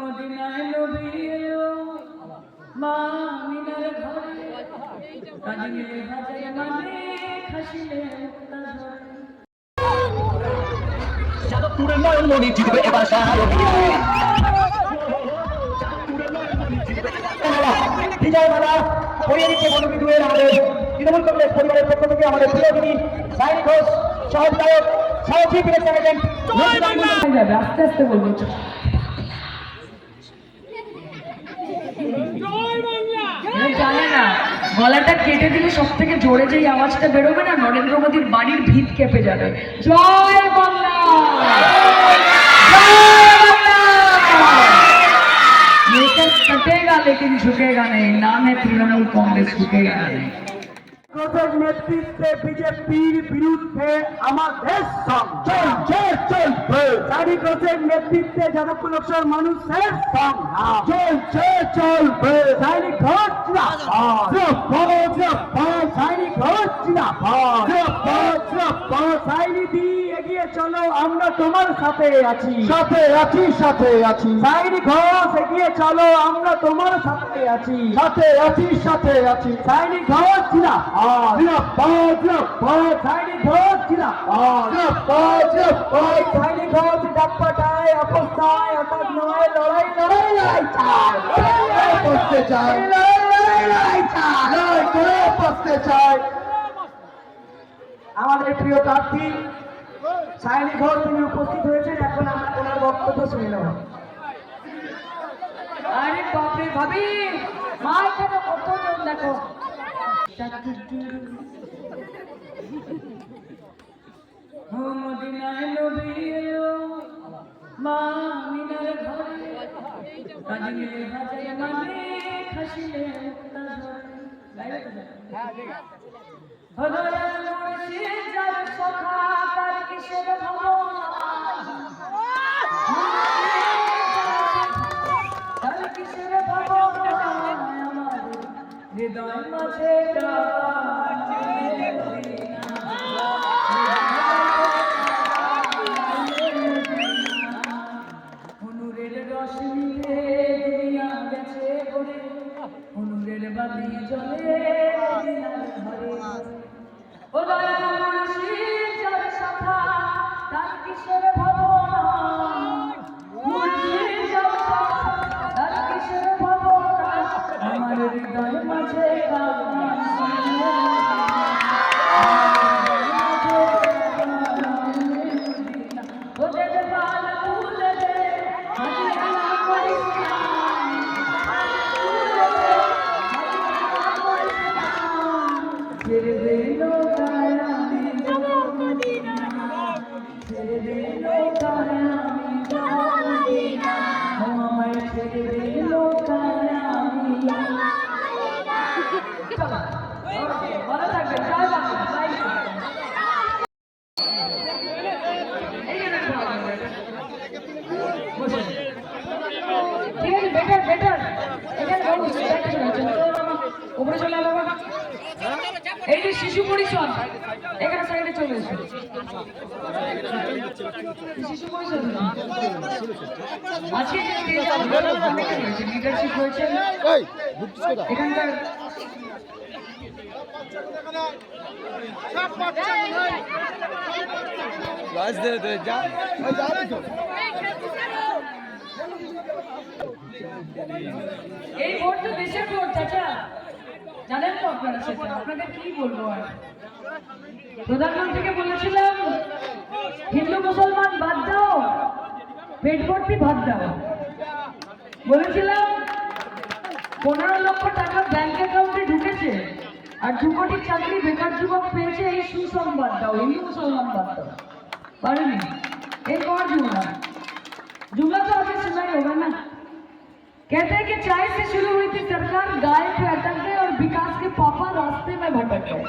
মদিনায় নবী এলো মা মিনার ঘরে কাঁদিলে হাজার মানে হাসিলে যাদবপুরের নয়নমণি জিতবে এবার বিজয়মালা পরিয়ে দিচ্ছে বনবিদুয়ের আমাদের তৃণমূল কংগ্রেস পরিবারের পক্ষ থেকে আমাদের প্রিয়দিনী সাইন ঘোষ সহবিধায়ক সহচিব ইলেকশন এজেন্ট আস্তে আস্তে বলবো জানে না গলাটা কেটে দিলে সব থেকে জোরে যেই আওয়াজটা বেরোবে না নরেন্দ্র মোদীর বাড়ির ভিত কেঁপে যাবে। জয় বাংলা, कटेगा लेकिन झुकेगा नहीं, नाम है तृणमूल कांग्रेस, झुकेगा नहीं। নেতৃত্বে বিজেপির বিরুদ্ধে আমাদের সংগ্রাম চলবে। সারি ঘোষের নেতৃত্বে যাদবপুর লোকসভার মানুষের সংগ্রাম চলবে। সারি ঘোষ সারি ঘোষ সাইনি দি এগিয়ে চলো, আমরা তোমার সাথে আছি সাইনি ঘোষ এগিয়ে চলো, আমরা তোমার সাথে আছি সাইনি ঘোষ সাইনি ঘোষ ডাপ্পাটায় অবস্থায় হঠাৎ নয়, লড়াই চাই। আমাদের প্রিয় প্রার্থী সাইনি ঘোষ তিনি উপস্থিত হয়েছেন, এখন আমরা ওনার বক্তব্য শুনে নেব। আরে বাপরে ভাবি মা এখানে কতজন দেখো। মদিনায় নবী এলো মা মিনার ঘরে কাঁদিলে হাজার মানে হাসিলে হৃদয় মাঝে অনুরের রস মিলে দুনিয়া গেছে ভরে, অনুরের বাতি জ্বলে ঘরে। ও দয়াল মুর্শিদ যার শাখা তার কিসের ভাবনা, মুর্শিদ যার শাখা তার কিসের ভাবনা, আমার হৃদয় মাঝে এই যে শিশু পরিষদ এখানে সাইডে চলে এসো। শিশু পরিষদ আজকে যে স্টেজে অনেকে রয়েছে, লিডারশিপ রয়েছে এখানকার। এই ভোট তো দেশের ভোট চাচা, জানেন তো আপনারা সেটা, আপনাদের কি বলবো আর। প্রধানমন্ত্রীকে বলেছিলাম হিন্দু মুসলমান বাদ দাও, পেট ভর্তি ভাত দাও। বলেছিলাম 15 লক্ষ টাকা ব্যাংক অ্যাকাউন্টে ঢুকেছে আর 2 কোটি চাকরি বেকার যুবক পেয়েছে, এই সুসংবাদ দাও, হিন্দু মুসলমান বাদ दाओ। पारेंगे एक और जुमला, जुमला तो आगे सुना ही होगा ना। कहते हैं कि चाय से शुरू हुई थी सरकार, गाय पे अटक गए और विकास के पापा रास्ते में भटक गए।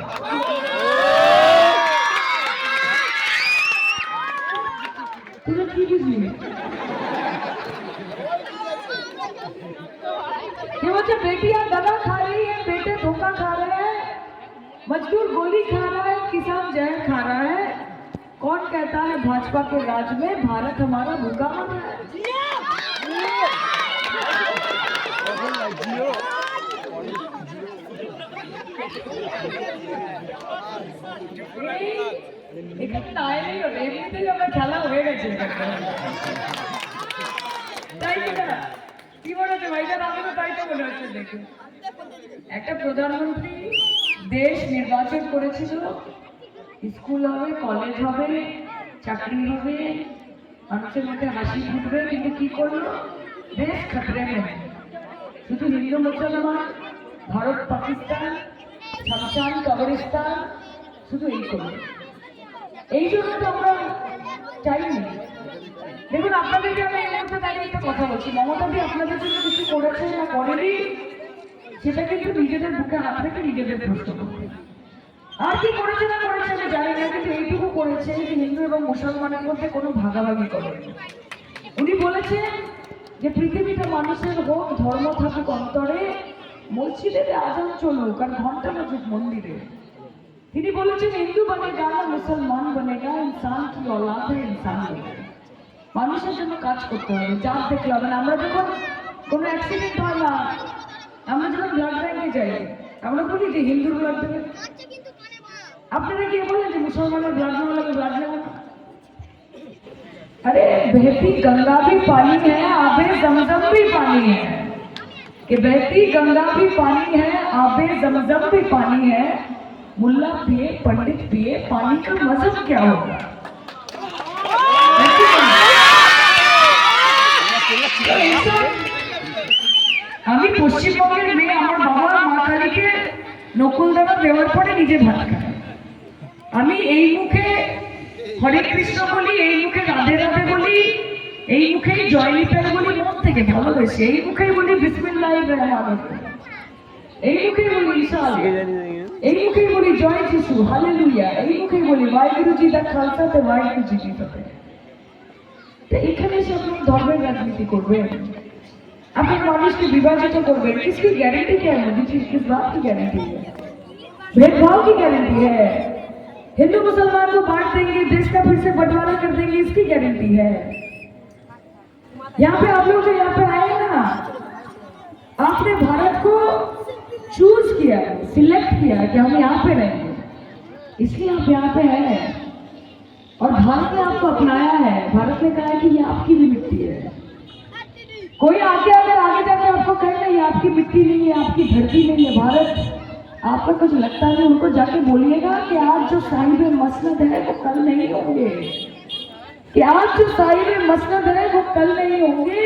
तुम्हें की बुझली ये बच्चे बेटियां दगा खा रही है, बेटे धोखा खा रहे हैं, मजदूर गोली खा रहा है, किसान जहर खा रहा है, कौन कहता है भाजपा के राज में भारत हमारा भूखा मर रहा है? এখানে আইনি হবে, এমনিতেই আমরা খেলা হয়ে গেছে তাই কিনা? কি মনে হচ্ছে ভাইজান? আমাকে তাই তো মনে হচ্ছে। দেখুন, একটা প্রধানমন্ত্রী দেশ নির্বাচন করেছিল, স্কুল হবে, কলেজ হবে, চাকরি হবে, মানুষের মুখে হাসি ফুটবে, কিন্তু কি করলো? দেশ খতরে মে। শুধু হিন্দু মুসলমান, ভারত পাকিস্তান, শ্মশান কবরস্থান, শুধু এই করলো। এই জন্য তো আমরা চাইনি। দেখুন, আপনাদেরকে আমি এই মুহূর্তে দাঁড়িয়ে একটা কথা বলছি, মমতাদি আপনাদের জন্য কিছু করেছে না করেনি, সেটা কিন্তু নিজেদের বুকে হাত রেখে নিজেদের প্রশ্ন করতে। আর কি করেছে না করেছে আমি জানি না, কিন্তু এইটুকু করেছে যে হিন্দু এবং মুসলমানের মধ্যে কোনো ভাগাভাগি করেন। উনি বলেছেন যে পৃথিবীতে মানুষের হোক, ধর্ম থাকুক অন্তরে, মসজিদে আজান চলুক আর ঘন্টা বাজুক মন্দিরে। তিনি বলেছেন হিন্দু বনেগা না মুসলমান বনেগা, ইনসান কি औलाद है इंसान बनेगा। মানুষের জন্য কাজ করতে হবে, জাত দেখলে হবে না। আমরা যখন কোনো অ্যাক্সিডেন্ট হয় না, আমরা যখন ব্লাড ব্যাংকে যাই, আমরা বলি যে হিন্দুর ব্লাড দেবে। আপনারা কি বলেন যে মুসলমানের ব্লাড নেওয়া লাগে, ব্লাড নেওয়া? अरे बहती गंगा भी पानी है, आबे जमजम भी पानी है, कि बहती गंगा भी पानी है, आबे जमजम भी पानी है, मुल्ला पिए पंडित पिए, पानी का मजहब क्या होगा? আমি পশ্চিমবঙ্গের মেয়ে, আমার বাবা মা কালীকে নকুলদানা দেওয়ার পরে নিজে ভাত খায়। আমি এই মুখে হরে কৃষ্ণ বলি, এই মুখে রাধে রাধে বলি, এই মুখেই জয়নিতাই বলি, মন থেকে ভালোবেসে এই মুখেই বলি বিসমিল্লাহির রহমানির রহিম, এই মুখেই বলি ঈশা আলাইহি, এই মুখেই বলি জয় যিশু হালেলুয়া, এই মুখেই বলি ওয়াহেগুরু জি দা খালসা তে ওয়াহেগুরু জি কি ফতেহ। তো এখানে এসে আপনি ধর্মের রাজনীতি করবেন, আপনি মানুষকে বিভাজিত করবেন, किसकी गारंटी क्या है? मोदी जी किस बात की गारंटी है? भेदभाव की गारंटी है? हिंदू मुसलमान को बांट देंगे, देश का फिर से बंटवारा कर देंगे, इसकी गारंटी है? यहाँ पे आप लोग जो यहाँ पे आए ना, आपने भारत को चूज किया, सिलेक्ट किया कि हम यहाँ पे रहेंगे, इसलिए आप यहाँ पे हैं। और भारत ने आपको अपनाया है, भारत ने कहा है कि ये आपकी भी मिट्टी है। कोई आगे अगर आगे जाके आपको कहे ना ये आपकी मिट्टी नहीं है, आपकी धरती नहीं है, भारत आपको कुछ लगता है, उनको जाके बोलिएगा कि आज जो साहिब मसनद है वो कल नहीं होंगे, कि आज जो साहिब मसनद है वो कल नहीं होंगे,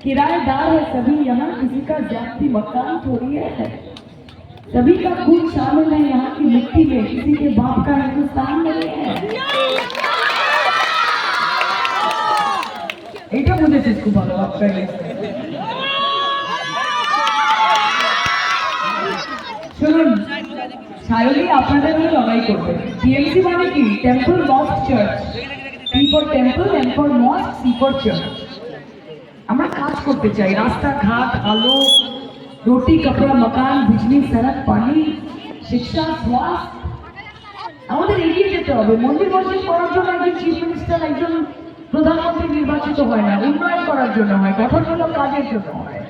किराएदार है सभी यहाँ, किसी का जाती मकान थोड़ी है, सभी का खून शामिल है यहाँ की मिट्टी में, किसी के बाप का हिंदुस्तान नहीं है। এটা বুঝেছে খুব ভালো আপনাকে। শুনুন, সায়লি আপনাদের হয়ে লড়াই করবে। টিএমসি মানে কি? Temple mosque church, T for temple, M for mosque, C for church. আমরা কাজ করতে চাই, রাস্তাঘাট, আলো, রুটি কাপড়া, মকান, বিজলি, সড়ক, পানি, শিক্ষা, স্বাস্থ্য আমাদের এগিয়ে যেতে হবে। মন্দির মসজিদ করার জন্য একজন চিফ মিনিস্টার, একজন প্রধানমন্ত্রী নির্বাচিত হয় না, উন্নয়ন করার জন্য হয়, গঠনমূলক কাজের জন্য হয়।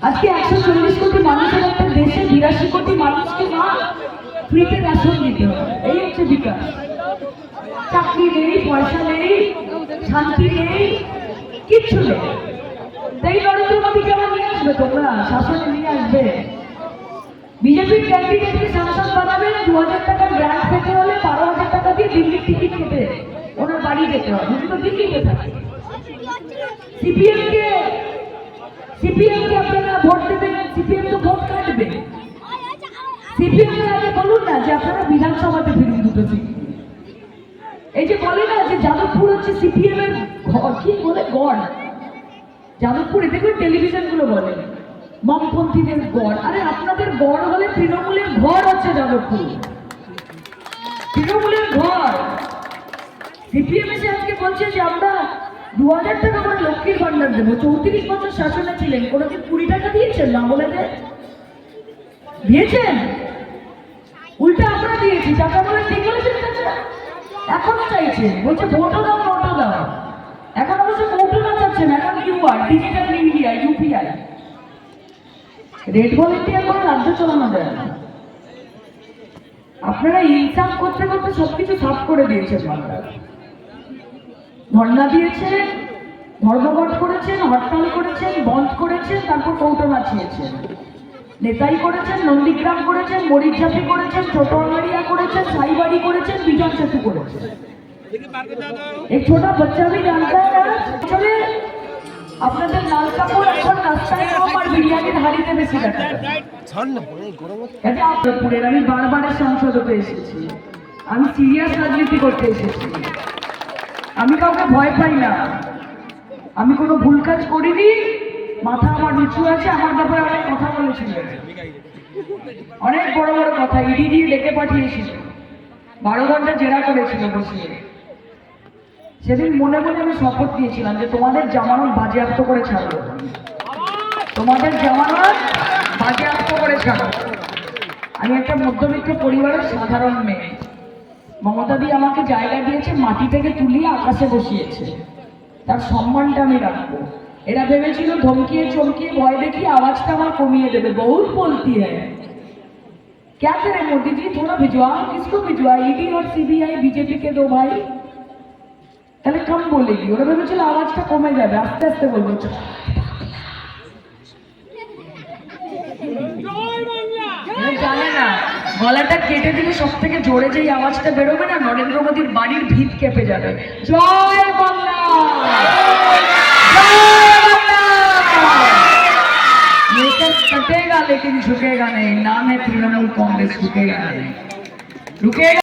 আজকে 140 কোটি মানুষের একটা দেশে 82 কোটি মানুষকে না ফ্রিতে রেশন দিতে হবে, এই হচ্ছে বিকাশ। চাকরি নেই, পয়সা নেই, শান্তি নেই, কিচ্ছু নেই। তাই নরেন্দ্র মোদীকে আমার নিয়ে আসবে, তোমরা শাসনে নিয়ে আসবে। বিজেপির ক্যান্ডিডেটকে সাংসদ বানাবে, 2000 টাকার গ্রান্ট পেতে হলে 12,000 টাকা দিয়ে দিল্লির টিকিট কেটে ওনার বাড়ি যেতে হয়, যদি তো দিল্লিতে থাকে। সিপিএম কে আপনারা ভোট দেবেন, সিপিএম তো ভোট কাটবে। সিপিএম কে আগে বলুন না যে আপনারা বিধানসভাতে ফিরুন দুটো সিট। এই যে বলে না যে যাদবপুর হচ্ছে সিপিএম এর ঘর, কি বলে গড়, যাদবপুরে দেখবেন টেলিভিশন গুলো বলে বামপন্থীদের গড়। আরে আপনাদের গড় হলে তৃণমূলের ঘর হচ্ছে যাদবপুর, তৃণমূলের ঘর। সিপিএম এসে আজকে বলছে যে আমরা 2000 টাকা করে লক্ষ্মীর ভান্ডার দেবো। 34 বছর শাসনে ছিলেন, কোনোদিন 20 টাকা দিয়েছেন না? বলে দিয়েছেন? উল্টা আমরা দিয়েছি টাকা, বলে ঠিক বলেছেন। এখনো চাইছে, বলছে ভোটও দাও নোটও দাও। এখন অবশ্য ভোটও না চাচ্ছেন, এখন QR, digital India, UPI. Red volunteer করে রাজ্য চালানো যায় না। আপনারা ইনসাফ করতে করতে সবকিছু সাফ করে দিয়েছেন। বাংলা ধর্ণা দিয়েছেন, ধর্মঘট করেছেন, হরতাল করেছেন, বন্ধ করেছেন, তারপর কৌটো নাচিয়েছেন। নেতাই করেছেন, নন্দীগ্রাম করেছেন, মরিচঝাপি করেছেন, ছোটবাড়িয়া করেছেন, সাইবাড়ি করেছেন, বিজন সেতু করেছেন। एक छोटा बच्चा भी जानता है ना, চলে আপনাদের লাল কাপড় এখন রাস্তায় কম আর বিরিয়ানির হাড়িতে বেশি দেখা যায়। আমি বারবারের সাংসদ হতে এসেছি, আমি সিরিয়াস রাজনীতি করতে এসেছি, আমি কাউকে ভয় পাই না, আমি কোনো ভুল কাজ করিনি, মাথা আমার নিচু আছে। আমার ব্যাপারে অনেক কথা বলেছিল, অনেক বড় বড় কথা, ইডি দিয়ে ডেকে পাঠিয়েছিল, 12 ঘন্টা জেরা করেছিল বসিয়ে। সেদিন মনে মনে আমি শপথ দিয়েছিলাম যে তোমাদের জামানত বাজেয়াপ্ত করে ছাড়বো, তোমাদের জামানত বাজেয়াপ্ত করে ছাড়বো। আমি একটা মধ্যবিত্ত পরিবারের সাধারণ মেয়ে, মমতা দি আমাকে জায়গা দিয়েছে, মাটি থেকে তুলিয়ে আকাশে বসিয়েছে, তার সম্মানটা আমি রাখবো। এরা ভেবেছিল ধমকিয়ে চমকিয়ে ভয় দেখিয়ে আওয়াজটা আমার কমিয়ে দেবে। বহুত বলতি হ্যাঁ, क्या करे मोदी जी, थोड़ा भिजवा, किसको भिजवा, ईडी और सीबीआई बीजेपी के 2 भाई, তাহলে কম বলেগি। ওরা ভেবেছিল আওয়াজটা কমে যাবে, আস্তে আস্তে বলবো। জানে না গলাটা কেটে দিলে সব থেকে জোরে যেই আওয়াজটা বেরোবে না, নরেন্দ্র মোদীর বাড়ির ভিত কেঁপে যাবে। জয় বাংলা, ये सब कटेगा लेकिन झुकेगा नहीं, नाम है तृणमूल कांग्रेस, झुकेगा नहीं, रुकेगा।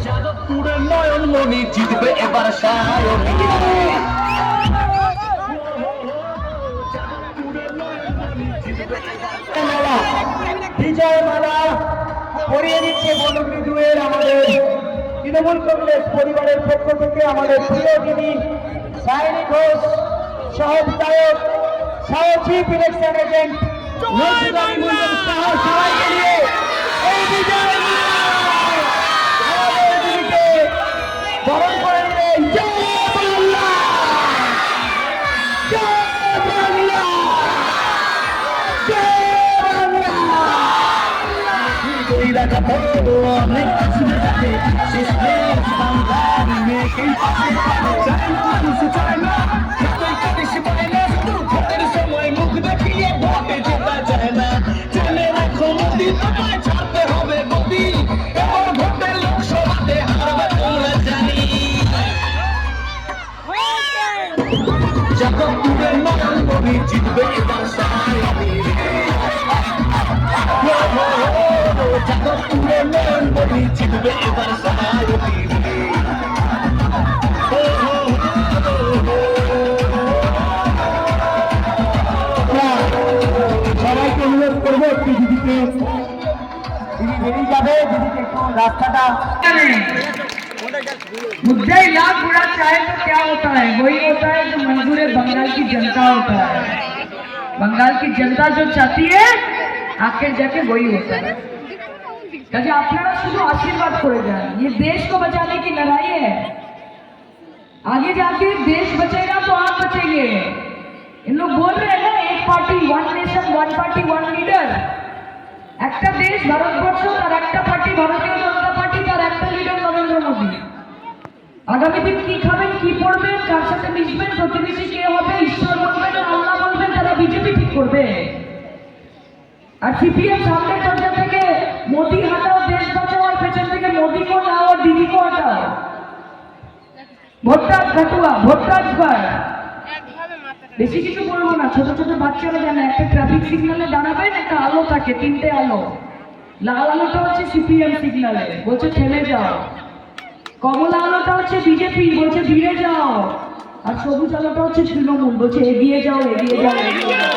যাদবপুরের নয়নমণি জিতবে এবার সায়নী, বিজয় মালা পরিয়ে দিচ্ছে বনগ্রী দুয়ের আমাদের তৃণমূল কংগ্রেস পরিবারের পক্ষ থেকে আমাদের প্রিয় যিনি সায়নী ঘোষ, সহবিধায়ক, সহ চিফ ইলেকশন এজেন্ট সবাইকে নিয়ে এই বিজয় বরণ করে নিলেন। জয় বাংলা, জয় বাংলা, জয় বাংলা। অনেক কিছু শেষ বাংলার মেয়েকে চায় না, ভোটের সময় মুখ দেখিয়ে ভোটে জেতা যায় না। জেনে রাখো মোদি, তোমায় ছাড়তে হবে মোদি, এবার ভোটের লোকসভাতে হারবে তোমরা জানি। যাদবপুরের নয়নমণি জিতবে এবার সায়নী, যাদবপুরের নয়নমণি জিতবে এবার সায়নী। সবাইকে অনুরোধ করবো একটু দিদিকে, দিদি বেরিয়ে যাবে, দিদিকে একটু রাস্তাটা। मुद्दा ही लाख बुरा चाहे तो क्या होता है, वही होता है जो मंजूर बंगाल की जनता होता है। बंगाल की जनता जो चाहती है आखिर जाके वही होता है। কাজে আপনারা শুধু आशीर्वाद করে যান, ये देश को बचाने की लड़ाई है, आगे जाके देश बचेगा तो आप बचेंगे। इन लोग बोल रहे हैं ना, एक party one nation one party one leader. একটা দেশ ভারতবর্ষ, তার একটা পার্টি ভারতীয় জনতা পার্টি, তার একটা লিডার নরেন্দ্র মোদী। আগামী দিন কি খাবেন, কি পড়বেন, কার সাথে মিশবেন, প্রতিবেশী কে হবে, ঈশ্বর বলবেন আল্লাহ বলবেন, তারা বিজেপি ঠিক করবে। আর সিপিএম সামনের দরজা থেকে মোদি হাটাও দেশ বাঁচাও, আর পেছন থেকে মোদি কো নাও আর দিদি কো হটাও। ভোটটা কাটুয়া, ভোটটা আসবার। বেশি কিছু বলবো না, ছোট ছোট বাচ্চারা জানে একটা ট্রাফিক সিগন্যালে দাঁড়াবেন, একটা আলো থাকে, 3টে আলো। লাল আলোটা হচ্ছে সিপিএম সিগন্যালে, বলছে থেমে যাও। কমলা আলোটা হচ্ছে বিজেপি, বলছে ধীরে যাও। আর সবুজ আলোটা হচ্ছে তৃণমূল, বলছে এগিয়ে যাও, এগিয়ে যাও, এগিয়ে যাও।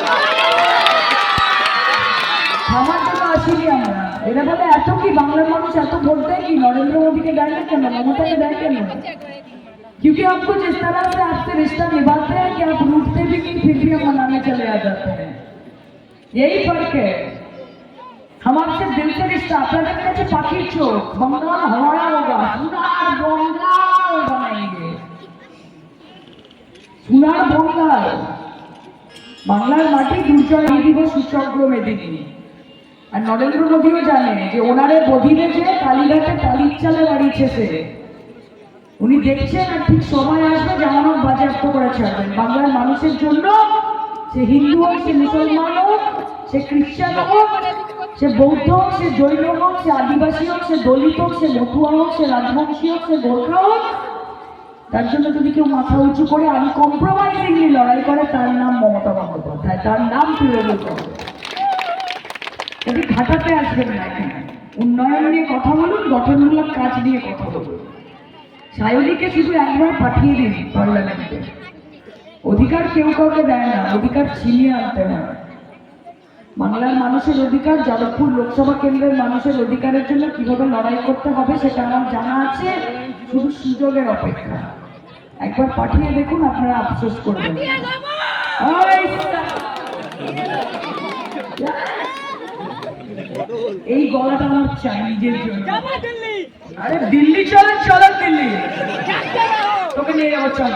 থামার জন্য আসিনি আমরা। এরা বলে এত কি বাংলার মানুষ এত ভোট দেয় কি, নরেন্দ্র মোদীকে দেয় না কেন, মমতাকে দেয় কেন? क्योंकि हम कुछ इस तरह से आपसे रिश्ता निभाते हैं कि आप रूठते भी नहीं, फिर भी हम मनाने चले आ जाते हैं। यही फर्क है। हम आपसे दिल से रिश्ता আপনাদের কাছে পাখির চোখ बंगाल हमारा होगा সোনার बंगाल बनाएंगे সোনার बंगाल বাংলার মাটি দুর্জয় দিবস সূচক্র মেদিনী আর নরেন্দ্র মোদীও জানে যে ওনারে বধিরে যে কালীঘাটে টালির চালে বাড়িয়েছে সে উনি দেখছেন আর ঠিক সময় আসবে জামানত বাজেয়াপ্ত করে ছাড়বেন বাংলার মানুষের জন্য সে হিন্দু হোক সে মুসলমান হোক সে খ্রিস্টান হোক সে বৌদ্ধ হোক সে জৈন হোক সে আদিবাসী হোক সে দলিত হোক সে মতুয়া হোক সে রাজবংশী হোক সে গোর্খা হোক তার জন্য যদি কেউ মাথা উঁচু করে আনকম্প্রোমাইজিংলি লড়াই করে তার নাম মমতা বন্দ্যোপাধ্যায় তার নাম তৃণমূল কংগ্রেস যদি ঘাটাতে আসবেন না এখানে উন্নয়ন নিয়ে কথা বলুন গঠনমূলক কাজ নিয়ে কথা বলুন সায়নীকে শুধু একবার পাঠিয়ে দিন পার্লামেন্টে অধিকার কেউ কাউকে দেয় না অধিকার ছিনিয়ে আনতে হয় বাংলার মানুষের অধিকার যাদবপুর লোকসভা কেন্দ্রের মানুষের অধিকারের জন্য কিভাবে লড়াই করতে হবে সেটা আমার জানা আছে শুধু সুযোগের অপেক্ষা একবার পাঠিয়ে দেখুন আপনারা আফসোস করবেন এই গলাটা আমার চাই নিজের জন্য আরে দিল্লি চলেন চলেন দিল্লি তোকে নিয়ে যাবো চল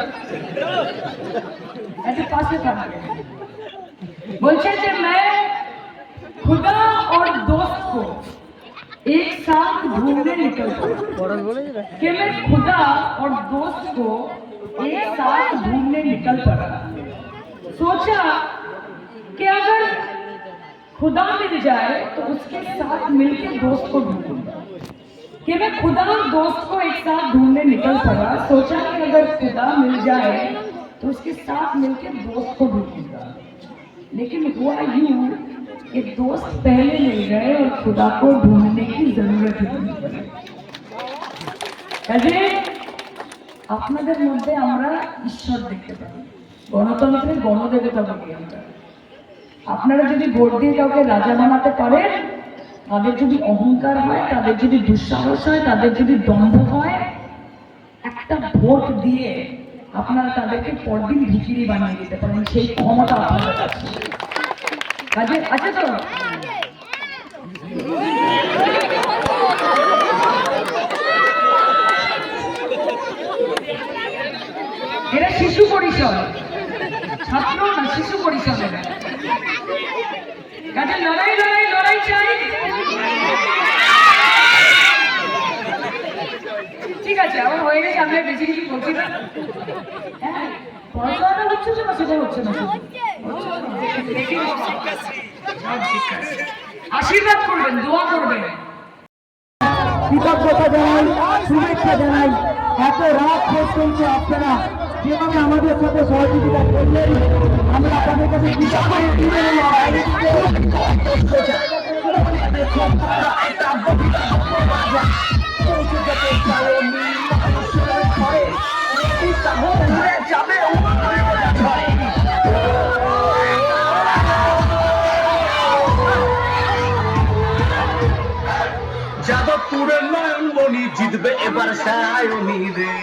ऐसे पास था बोलते थे मैं खुदा और दोस्त को एक साथ ढूंढने निकल पड़ा कि मैं खुदा और दोस्त को एक साथ ढूंढने निकल पड़ा सोचा कि अगर खुदा मिल जाए तो उसके साथ मिलकर दोस्त को ढूंढूंगा कि मैं खुदा और दोस्त को एक साथ ढूंढने निकल पड़ा सोचा कि अगर खुदा मिल जाए तो उसके साथ मिलकर दोस्त को ढूंढूंगा लेकिन हुआ यूं कि दोस्त पहले मिल गए और खुदा को ढूंढने की जरूरत ही नहीं पड़ी কাজে আপনাদের মধ্যে আমরা ঈশ্বর দেখতে পাই গণতন্ত্রের গণদেবতা বলি আমরা আপনারা যদি ভোট দিয়ে কাউকে রাজা বানাতে পারেন তাদের যদি অহংকার হয় তাদের যদি দুঃসাহস হয় তাদের যদি দম্ভ হয় একটা ভোট দিয়ে আপনারা তাদেরকে পরদিন ভিখিরি বানিয়ে দিতে পারেন সেই ক্ষমতা আপনাদের কাছে কাজে আছে তো এরা শিশু পরিষদ ছাত্র না শিশু পরিষদ এরা কাজে লড়াই লড়াই লড়াই চাই ঠিক আছে আমার হয়ে গেছে আমরা বেশি কিছু বলছি না হ্যাঁ পড়াশোনাটা হচ্ছে না সেটা হচ্ছে না আশীর্বাদ করবেন দোয়া করবেন কৃতজ্ঞতা জানাই শুভেচ্ছা জানাই এত রাত পর্যন্ত আপনারা যেভাবে আমাদের সাথে সহযোগিতা করলেন আমরা আপনাদের কাছে যাদবপুরের নয়নমণি জিতবে এবার সায়নী রে